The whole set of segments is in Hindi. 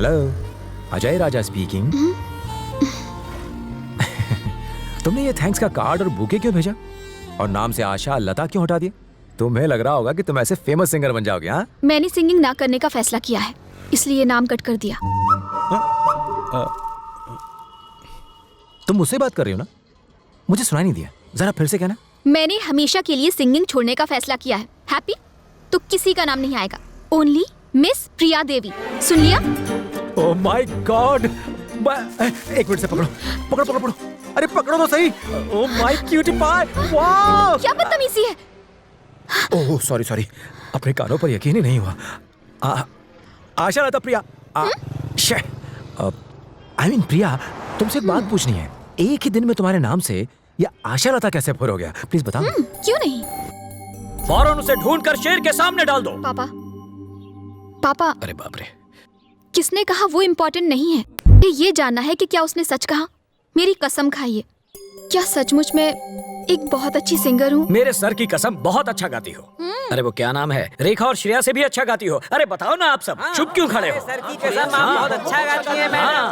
हेलो, अजय राजा स्पीकिंग। तुमने ये थैंक्स का कार्ड और बुके क्यों भेजा और नाम से आशा लता क्यों हटा दिया? तुम्हें लग रहा होगा कि तुम ऐसे फेमस सिंगर बन जाओगे। हाँ, मैंने सिंगिंग ना करने का फैसला किया है, इसलिए नाम कट कर दिया। तुम मुझसे बात कर रही हो ना? मुझे सुनाई नहीं दिया, जरा फिर से कहना। मैंने हमेशा के लिए सिंगिंग छोड़ने का फैसला किया है। हैप्पी? तो किसी का नाम नहीं आएगा, ओनली मिस प्रिया देवी। सुन लिया? Oh my God! एक मिनट से पकड़ो पकड़ो पकड़ो पकड़ो। अरे पकड़ो तो सही। ओह माय क्यूटी पाई, वाह! क्या बदतमीजी है। ओह सॉरी सॉरी, अपने कानों पर यकीन ही नहीं हुआ। आशा लता प्रिया। आई मीन प्रिया, तुमसे एक बात पूछनी है। एक ही दिन में तुम्हारे नाम से ये आशा लता कैसे फुर हो गया? प्लीज बताओ। क्यों नहीं? फौरन उसे ढूंढकर शेर के सामने डाल दो। पापा, पापा, अरे बाप रे, किसने कहा वो इम्पोर्टेंट नहीं है। ये जानना है कि क्या उसने सच कहा। मेरी कसम खाइए, क्या सचमुच में एक बहुत अच्छी सिंगर हूँ? मेरे सर की कसम, बहुत अच्छा गाती हो। अरे वो क्या नाम है, रेखा और श्रेया से भी अच्छा गाती हो। अरे बताओ ना आप सब, चुप क्यों खड़े हो? सर की कसम, आप बहुत अच्छा गाती हैं मैडम।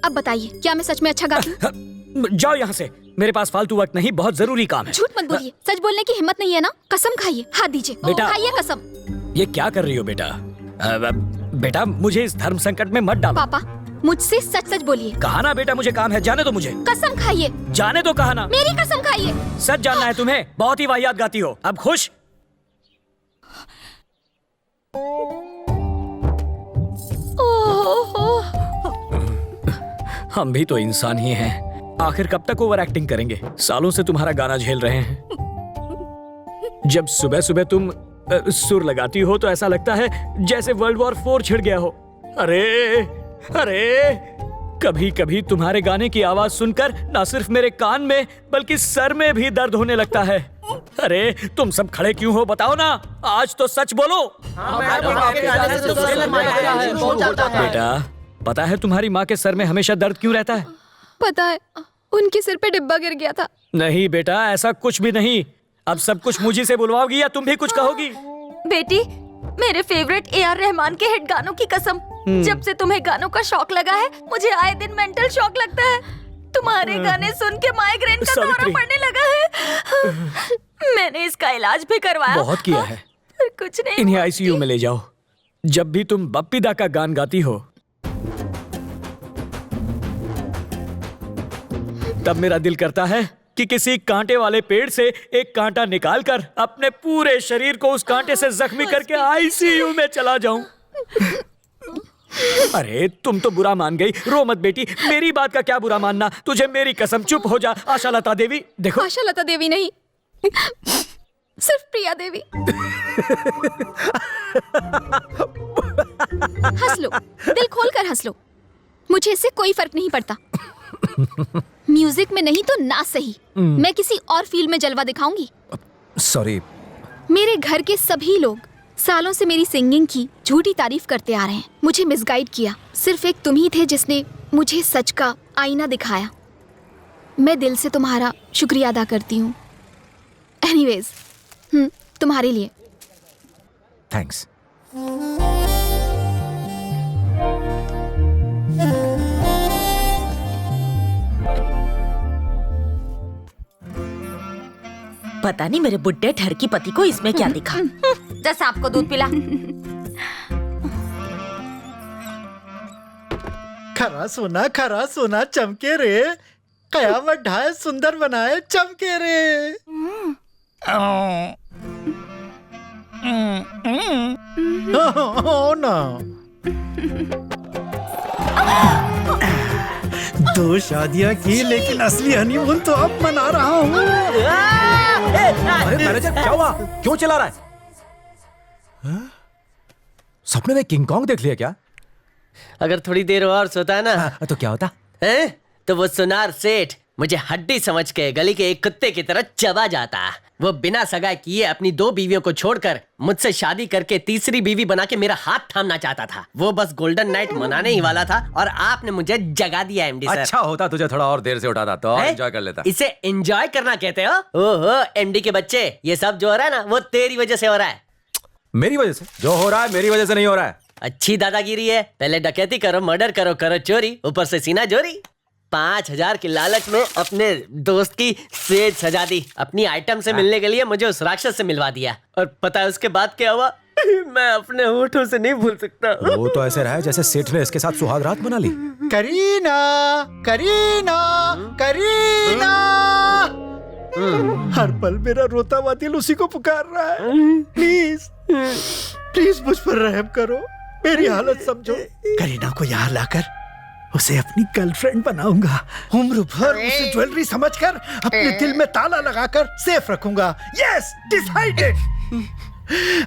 अब बताइए, क्या मैं सच में अच्छा गाती हूँ? जाओ यहाँ से, मेरे पास फालतू वक्त नहीं, बहुत जरूरी काम है। झूठ मत बोलिए, सच बोलने की हिम्मत नहीं है ना? कसम खाइए, हाथ दीजिए। बेटा, खाइए कसम। ये क्या कर रही हो बेटा? बेटा मुझे इस धर्म संकट में मत डालो। पापा, मुझसे सच सच बोलिए। कहा ना बेटा, मुझे काम है, जाने दो मुझे। कसम खाइए। जाने दो, कहा ना। मेरी कसम खाइए। सच जानना है तुम्हें, बहुत ही वाहियात गाती हो। अब खुश? हम भी तो इंसान ही हैं। आखिर कब तक ओवर एक्टिंग करेंगे? सालों से तुम्हारा गाना झेल रहे हैं। जब सुबह सुबह तुम सुर लगाती हो तो ऐसा लगता है जैसे वर्ल्ड वॉर 4 छिड़ गया हो। अरे अरे, कभी कभी तुम्हारे गाने की आवाज सुनकर ना सिर्फ मेरे कान में बल्कि सर में भी दर्द होने लगता है। अरे तुम सब खड़े क्यों हो, बताओ ना, आज तो सच बोलो। बेटा, पता है तुम्हारी माँ के सर में हमेशा दर्द क्यों रहता है? पता है, उनके सिर पे डिब्बा गिर गया था। नहीं बेटा, ऐसा कुछ भी नहीं। अब सब कुछ मुझे से बुलवाओगी या तुम भी कुछ कहोगी? बेटी, मेरे फेवरेट ए.आर. रहमान के हिट गानों की कसम, जब से तुम्हें गानों का शौक लगा है, मुझे आए दिन मेंटल शॉक लगता है। तुम्हारे गाने सुन के माइग्रेन का दौरा पड़ने लगा है। मैंने इसका इलाज भी करवाया, बहुत किया है, पर कुछ नहीं। इन्हें आईसीयू में ले जाओ। जब भी तुम बप्पी दा का गान गाती हो तब मेरा दिल करता है कि किसी कांटे वाले पेड़ से एक कांटा निकालकर अपने पूरे शरीर को उस कांटे से जख्मी करके आईसीयू में चला जाऊं। अरे तुम तो बुरा मान गई। रो मत बेटी, मेरी बात का क्या बुरा मानना। तुझे मेरी कसम, चुप हो जा। आशा लता देवी, देखो। आशा लता देवी नहीं, सिर्फ प्रिया देवी। हंस लो, दिल खोल कर हंस लो, मुझे इससे कोई फर्क नहीं पड़ता। म्यूजिक में नहीं तो ना सही, मैं किसी और फील्ड में जलवा दिखाऊंगी। सॉरी। मेरे घर के सभी लोग सालों से मेरी सिंगिंग की झूठी तारीफ करते आ रहे हैं। मुझे मिसगाइड किया। सिर्फ एक तुम ही थे जिसने मुझे सच का आईना दिखाया। मैं दिल से तुम्हारा शुक्रिया अदा करती हूँ। एनीवेज, तुम्हारे लिए। थैंक्स। पता नहीं मेरे बुड्ढे ठरकी पति को इसमें क्या दिखा। जैसे आपको दूध पिला। खरा सोना चमके रे, कयामत ढाए सुंदर बनाए चमके रे। ना 2 शादियां की, लेकिन असली हनीमून तो अब मना रहा हूँ। अरे मैनेजर, क्या हुआ? क्यों चिल्ला रहा है? सपने में किंग कॉन्ग देख लिया क्या? अगर थोड़ी देर और सोता ना तो क्या होता है? तो वो सुनार सेठ मुझे हड्डी समझ के गली के एक कुत्ते की तरह चबा जाता। वो बिना सगाई किए अपनी 2 बीवियों को छोड़कर मुझसे शादी करके तीसरी बीवी बना के मेरा हाथ थामना चाहता था। वो बस गोल्डन नाइट मनाने ही वाला था और आपने मुझे जगा दिया एमडी सर। अच्छा होता तुझे थोड़ा और देर से उठाता तो एंजॉय कर लेता। इसे एंजॉय करना कहते हो? ओहो एमडी के बच्चे, ये सब जो हो रहा है ना वो तेरी वजह से हो रहा है। मेरी वजह से? जो हो रहा है मेरी वजह से नहीं हो रहा है। अच्छी दादागिरी है। पहले डकैती करो, मर्डर करो, करो चोरी, ऊपर से सीना जोरी। 5,000 की लालच में अपने दोस्त की सेज सजा दी। अपनी आइटम से मिलने के लिए मुझे उस राक्षस से मिलवा दिया। और पता है उसके बाद क्या हुआ? मैं अपने होठों से नहीं भूल सकता। वो तो ऐसे रहा है जैसे सेठ ने इसके साथ सुहाग रात मना ली। करीना, करीना, करीना। हर पल मेरा रोता हुआ दिल उसी को पुकार रहा है। प्लीज प्लीज मुझ पर रहम करो, मेरी हालत समझो। करीना को यहाँ लाकर उसे अपनी गर्लफ्रेंड बनाऊंगा। उम्र भर उसे ज्वेलरी समझकर अपने दिल में ताला लगाकर सेफ रखूंगा। Yes, decided.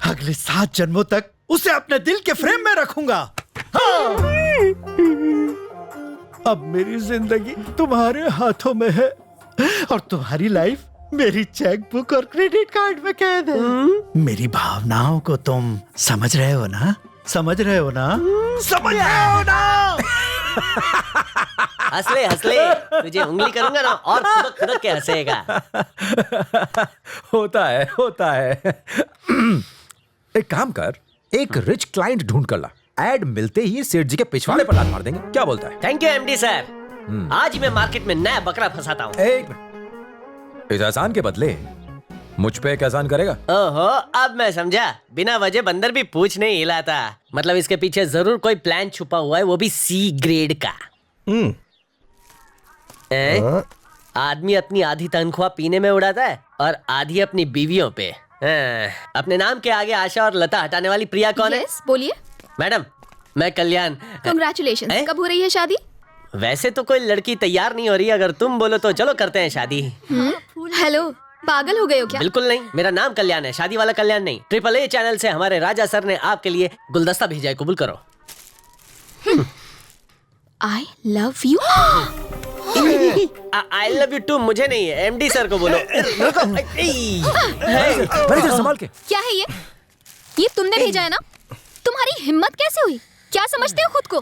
अगले 7 जन्मों तक उसे अपने दिल के फ्रेम में रखूंगा। हाँ। अब मेरी जिंदगी तुम्हारे हाथों में है और तुम्हारी लाइफ मेरी चेकबुक और क्रेडिट कार्ड में कैद है। मेरी भावनाओं को तुम समझ रहे हो ना? समझ रहे हो ना? समझ रहे हो ना? हंसले हंसले, तुझे उंगली करूंगा ना और खुदक खुदक के हंसेगा। होता है। एक काम कर, एक रिच क्लाइंट ढूंढ कर ला। एड मिलते ही सेठ जी के पिछवाड़े पर लात मार देंगे। क्या बोलता है? Thank you MD sir. आज ही मैं मार्केट में नया बकरा फंसाता हूँ। एक मिनट, इस एहसान के बदले मुझ पे एक एहसान करेगा? ओहो, अब मैं समझा। बिना वजह बंदर भी पूछ नहीं हिलाता। मतलब इसके पीछे जरूर कोई प्लान छुपा हुआ है, वो भी सी ग्रेड का। आदमी अपनी आधी तनख्वाह पीने में उड़ाता है और आधी अपनी बीवियों पे। अपने नाम के आगे आशा और लता हटाने वाली प्रिया कौन है? यस, बोलिए। मैडम, मैं कल्याण। कांग्रेचुलेशंस। कब हो रही है शादी? वैसे तो कोई लड़की तैयार नहीं हो रही। अगर तुम बोलो तो चलो करते हैं शादी। हेलो, पागल हो गए हो क्या? बिल्कुल नहीं, मेरा नाम कल्याण है, शादी वाला कल्याण नहीं। AAA चैनल से हमारे राजा सर ने आपके लिए गुलदस्ता भेजा है, कबूल करो। I love you. I love you too मुझे नहीं, एमडी सर को बोलो। मैनेजर संभाल के। क्या है ये तुमने भेजा है ना? तुम्हारी हिम्मत कैसे हुई? क्या समझते हो खुद को?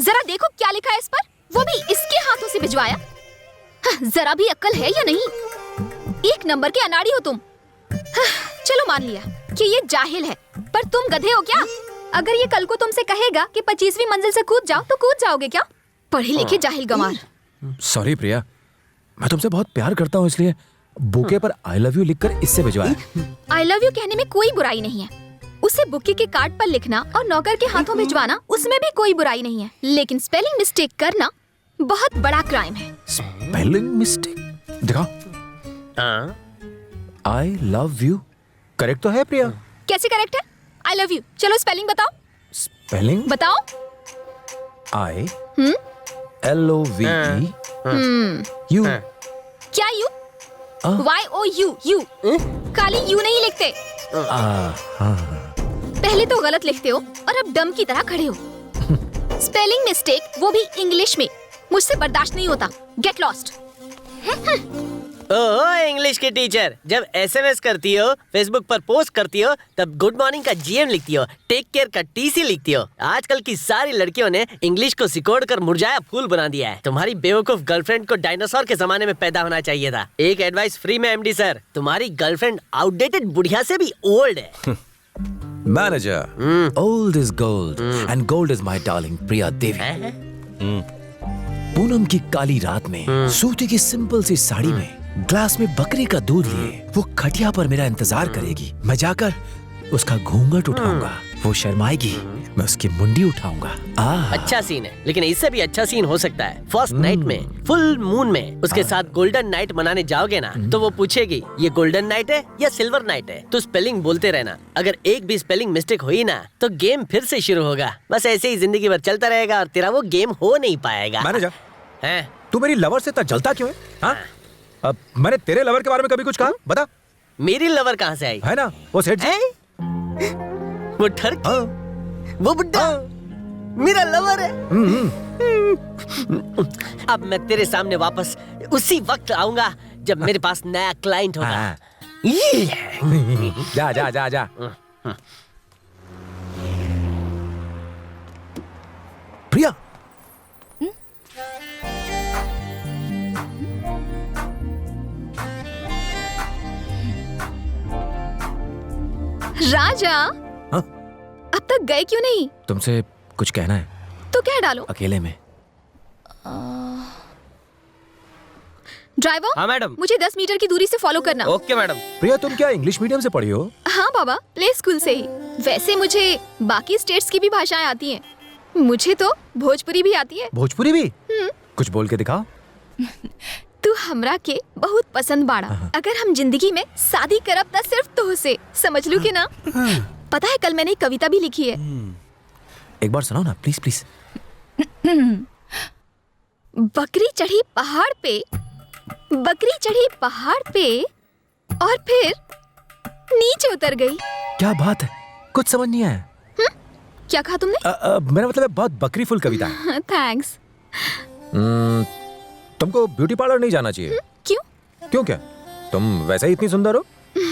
जरा देखो क्या लिखा है इस पर, वो भी इसके हाथों से भिजवाया। जरा भी अक्ल है या नहीं? एक नंबर के अनाड़ी हो तुम। चलो मान लिया कि ये जाहिल है, पर तुम गधे हो क्या? अगर ये कल को तुमसे कहेगा कि 25वीं मंजिल से कूद जाओ तो कूद जाओगे क्या? पढ़े लिखे जाहिल गंवार। सॉरी प्रिया, मैं तुमसे बहुत प्यार करता हूँ, इसलिए बुके पर आई लव यू लिखकर इससे भिजवाया। आई लव यू कहने में कोई बुराई नहीं है। उसे बुके के कार्ड पर लिखना और नौकर के हाथों भिजवाना, उसमें भी कोई बुराई नहीं है। लेकिन स्पेलिंग मिस्टेक करना बहुत बड़ा क्राइम है। Spelling mistake? दिखाओ। आई लव यू करेक्ट तो है प्रिया? कैसे करेक्ट है? आई लव यू, चलो स्पेलिंग बताओ। स्पेलिंग बताओ। आई LOVE यू। क्या यू? YOU, you. खाली यू नहीं लिखते। पहले तो गलत लिखते हो और अब डम की तरह खड़े हो। स्पेलिंग मिस्टेक, वो भी इंग्लिश में, मुझसे बर्दाश्त नहीं होता। Get lost. ओह इंग्लिश की टीचर, जब SMS करती हो, फेसबुक पर पोस्ट करती हो, तब गुड मॉर्निंग का GM लिखती हो, टेक केयर का TC लिखती हो। आजकल की सारी लड़कियों ने इंग्लिश को सिकोड़ कर मुरझाया फूल बना दिया है। तुम्हारी बेवकूफ गर्लफ्रेंड को डायनासोर के जमाने में पैदा होना चाहिए था। एक एडवाइस फ्री में एमडी सर, तुम्हारी गर्लफ्रेंड आउटडेटेड बुढ़िया से भी ओल्ड है। Manager, old is gold and gold is my darling Priya Devi. Poonam की काली रात में सूती की सिंपल सी साड़ी में ग्लास में बकरी का दूध लिए वो खटिया पर मेरा इंतजार करेगी। मैं जाकर उसका घूंघट उठाऊंगा, वो शर्माएगी, मैं उसकी मुंडी उठाऊंगा। अच्छा सीन है, लेकिन इससे भी अच्छा सीन हो सकता है। फर्स्ट नाइट में, फुल मून में उसके साथ गोल्डन नाइट मनाने जाओगे ना, तो वो पूछेगी ये गोल्डन नाइट है या सिल्वर नाइट है। तो स्पेलिंग बोलते रहना। अगर एक भी स्पेलिंग मिस्टेक हुई ना, तो गेम फिर से शुरू होगा। बस ऐसे ही जिंदगी भर चलता रहेगा और तेरा वो गेम हो नहीं पाएगा। मैनेजर, हैं? तू मेरी लवर से इतना जलता क्यों है? हाँ? अब मैंने तेरे लवर के बारे में कभी कुछ कहा? बता। मेरी लवर कहाँ से आई? है ना वो सेठ जी? वो ठरकी, वो बुड्ढा मेरा लवर है। अब मैं तेरे सामने वापस उसी वक्त आऊंगा जब मेरे पास नया क्लाइंट होगा। जा जा जा जा। प्रिया, राजा, अब तक गए क्यों नहीं? तुमसे कुछ कहना है तो कह डालो। अकेले में। ड्राइवर, हाँ मैडम। मुझे 10 मीटर की दूरी से फॉलो करना। Okay madam. प्रिया, तुम क्या इंग्लिश मीडियम से पढ़ी हो? हाँ बाबा, प्ले स्कूल से ही। वैसे मुझे बाकी स्टेट्स की भी भाषाएं आती हैं। मुझे तो भोजपुरी भी आती है। भोजपुरी भी? कुछ बोल के दिखाओ। तू हमरा के बहुत पसंद बाड़ा। अगर हम जिंदगी में शादी करब त सिर्फ तो से, समझ लू कि ना? पता है कल मैंने एक कविता भी लिखी है। एक बार सुनाओ ना प्लीज प्लीज। बकरी चढ़ी पहाड़ पे, बकरी चढ़ी पहाड़ पे और फिर नीचे उतर गई। क्या बात है, कुछ समझ नहीं आया। क्या कहा तुमने? मेरा मतलब है बहुत बकरी फुल कविता है। थैंक्स। तुमको ब्यूटी पार्लर नहीं जाना चाहिए। क्यों? क्यों क्या? तुम वैसे ही इतनी सुंदर हो,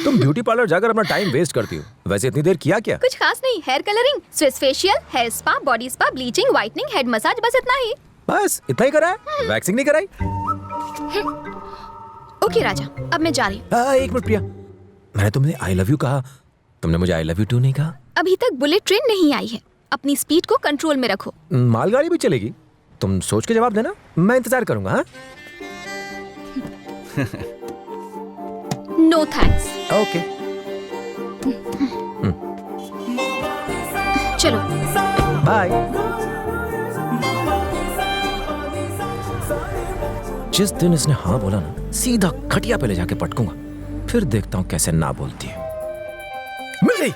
तुम ब्यूटी पार्लर जाकर अपना टाइम वेस्ट करती हो। वैसे इतनी देर किया क्या? कुछ खास नहीं। Hair colouring, Swiss facial, hair spa, body spa, bleaching, whitening, head massage, बस इतना ही। बस इतना ही करा है? वैक्सिंग नहीं कराई? ओके राजा, अब मैं जा रही हूँ। एक मिनट प्रिया, मैंने तुमने आई लव यू कहा, तुमने मुझे आई लव यू टू नहीं कहा। अभी तक बुलेट ट्रेन नहीं आई है। अपनी स्पीड को कंट्रोल में रखो। मालगाड़ी भी चलेगी। तुम सोच के जवाब देना, मैं इंतजार करूंगा। हाँ? No thanks. ओके। चलो बाय। जिस दिन इसने हाँ बोला ना, सीधा खटिया पे ले जाके पटकूंगा। फिर देखता हूँ कैसे ना बोलती है। मिल गई।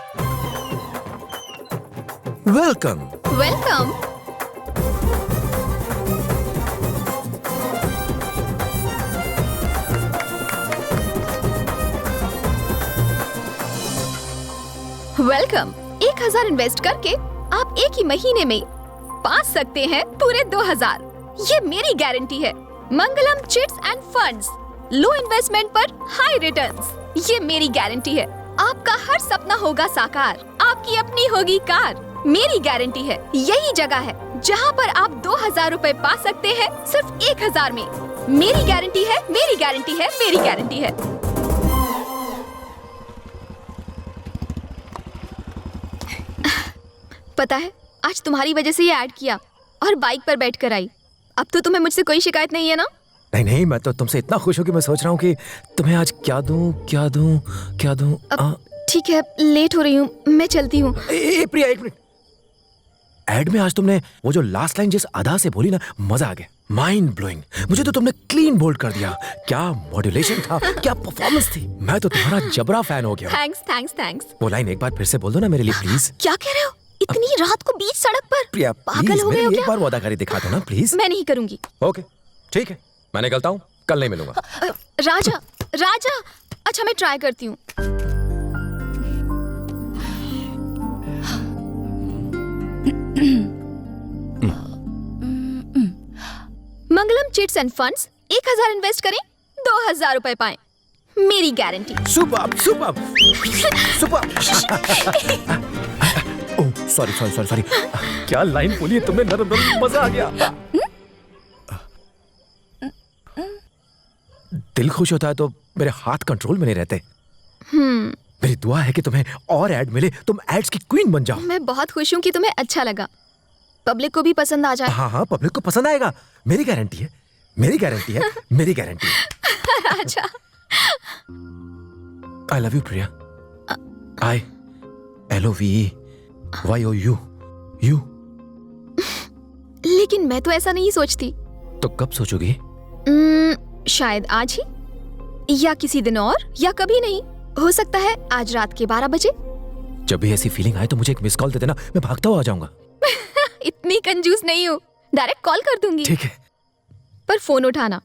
वेलकम। वेलकम। वेलकम। 1000 इन्वेस्ट करके आप एक ही महीने में पा सकते हैं पूरे 2000। ये मेरी गारंटी है। Mangalam chits and funds, low investment पर हाई रिटर्न्स। ये मेरी गारंटी है। आपका हर सपना होगा साकार, आपकी अपनी होगी कार। मेरी गारंटी है। यही जगह है जहाँ पर आप 2000 रुपए पा सकते हैं सिर्फ 1000 में। मेरी गारंटी है, मेरी गारंटी है, मेरी गारंटी है। पता है, आज तुम्हारी वजह से ये ऐड किया और बाइक पर बैठकर आई। अब तो तुम्हें मुझसे कोई शिकायत नहीं है ना? नहीं नहीं, मैं तो तुमसे इतना खुश हूँ कि मैं सोच रहा हूँ कि तुम्हें आज क्या दूं, क्या दूं, क्या दूं। ठीक है, लेट हो रही हूँ, मैं चलती हूँ। प्रिया एक मिनट। एड में आज तुमने वो जो लास्ट लाइन जिस अदा से बोली ना, मजा आ गया। Mind blowing. मुझे तो तुमने क्लीन बोल्ड कर दिया। क्या मॉड्यूलेशन था, क्या परफॉर्मेंस थी। मैं तो तुम्हारा जबरा फैन हो गया। Thanks thanks thanks. वो लाइन एक बार फिर से बोल दो ना मेरे लिए प्लीज। क्या कह रहे हो? इतनी रात को बीच सड़क पर? प्रिया पागल हो गए हो क्या? एक बार वो अदाकारी दिखा दो ना प्लीज। मैं नहीं करूंगी। ओके ठीक है, मैं निकलता हूँ, कल नहीं मिलूंगा। राजा, राजा, अच्छा मैं ट्राई करती हूँ। मंगलम चिट्स एंड फंड्स, 1000 इन्वेस्ट करें, 2000 रुपए पाएं। मेरी guarantee. Super super super. Oh sorry sorry sorry sorry. क्या लाइन बोली है तुमने, नरम नरम, मजा आ गया। दिल खुश होता है तो मेरे हाथ कंट्रोल में नहीं रहते। मेरी दुआ है कि तुम्हें और ऐड मिले, तुम एड्स की क्वीन बन जाओ। मैं बहुत खुश हूँ कि तुम्हें अच्छा लगा। पब्लिक को भी पसंद आ जाए। हाँ हाँ, पब्लिक को पसंद आएगा। मेरी गारंटी है, मेरी गारंटी है, मेरी गारंटी है। अच्छा। आई love you Priya. I LOVE YOU। लेकिन मैं तो ऐसा नहीं सोचती। तो कब सोचोगी? शायद आज ही, या किसी दिन और, या कभी नहीं। हो सकता है आज रात के 12 बजे। जब भी ऐसी फीलिंग आए तो मुझे एक मिस कॉल दे देना, मैं भागता हुआ आ जाऊंगा। इतनी कंजूस नहीं हूँ, डायरेक्ट कॉल कर दूंगी। ठीक है, पर फोन उठाना।